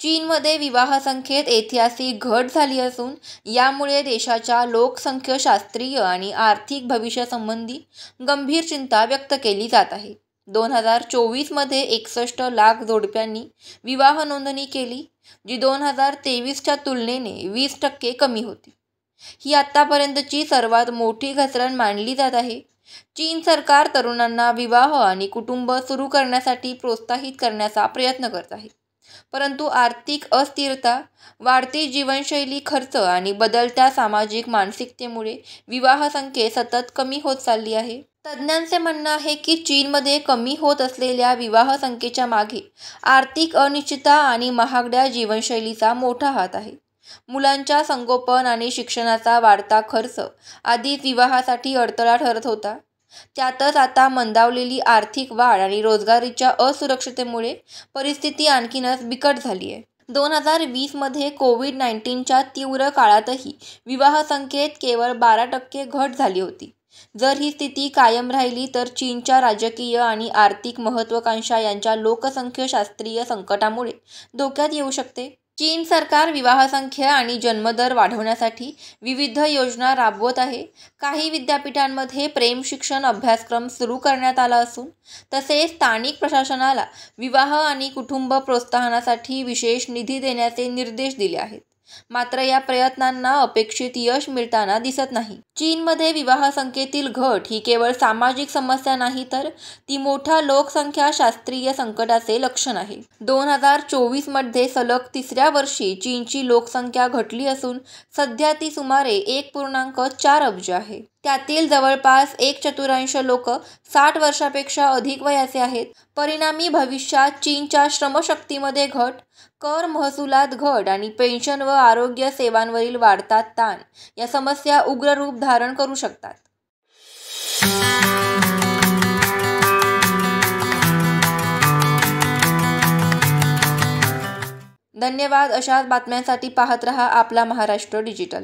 चीनमध्ये विवाह संख्येत ऐतिहासिक घट झाली असून यामुळे देशाच्या लोकसंख्याशास्त्रीय आणि आर्थिक भविष्यासंबंधी गंभीर चिंता व्यक्त केली जात आहे. 2024 मध्ये 61 लाख जोडप्यांनी विवाह नोंदणी केली, जी 2023च्या तुलनेने 20% कमी होती. ही आतापर्यंतची सर्वात मोठी घसरण मानली जात आहे. चीन सरकार तरुणांना विवाह आणि कुटुंब सुरू करण्यासाठी प्रोत्साहित करण्याचा प्रयत्न करत आहे. परंतु आर्थिक अस्थिरता, वाढती जीवनशैली खर्च आणि बदलत्या सामाजिक मानसिकतेमुळे विवाह संख्या सतत कमी होत चालली आहे. तज्ज्ञांचे म्हणणं आहे की चीनमध्ये कमी होत असलेल्या विवाह संख्येच्या मागे आर्थिक अनिश्चितता आणि महागड्या जीवनशैलीचा मोठा हात आहे. मुलांच्या संगोपन आणि शिक्षणाचा वाढता खर्च आधीच विवाहासाठी अडथळा ठरत होता. त्यातच आता मंदावलेली आर्थिक वाढ आणि रोजगारीच्या असुरक्षिततेमुळे परिस्थिती आणखीनच बिकट झाली आहे. 2020 मध्ये कोविड-19च्या तीव्र काळातही विवाह संख्येत केवळ 12% घट झाली होती. जर ही स्थिती कायम राहिली तर चीनच्या राजकीय आणि आर्थिक महत्त्वाकांक्षा यांच्या लोकसंख्याशास्त्रीय संकटामुळे धोक्यात येऊ शकते. चीन सरकार विवाह संख्या आणि जन्मदर वाढवण्यासाठी विविध योजना राबवत आहे. काही विद्यापीठांमध्ये प्रेम शिक्षण अभ्यासक्रम सुरू करण्यात आला असून तसेच स्थानिक प्रशासनाला विवाह आणि कुटुंब प्रोत्साहनासाठी विशेष निधी देण्याचे निर्देश दिले आहेत. मात्र या प्रयत्नांना अपेक्षित यश मिळताना दिसत नाही. चीनमध्ये विवाह संख्येतील घट ही केवळ सामाजिक समस्या नाही तर ती मोठ्या लोकसंख्याशास्त्रीय संकटाचे लक्षण आहे. 2024 मध्ये सलग तिसऱ्या वर्षी चीनची लोकसंख्या घटली असून सध्या ती सुमारे 1.4 अब्ज आहे. त्यातील जवळपास 1/4 लोक 60 वर्षापेक्षा अधिक वयाचे आहेत. परिणामी भविष्यात चीनच्या श्रमशक्तीमध्ये घट, कर महसुलात घट आणि पेन्शन व आरोग्य सेवांवरील वाढता ताण या समस्या उग्र रूप धारण करू शकतात. धन्यवाद. अशाच बातम्यांसाठी पाहत रहा आपला महाराष्ट्र डिजिटल.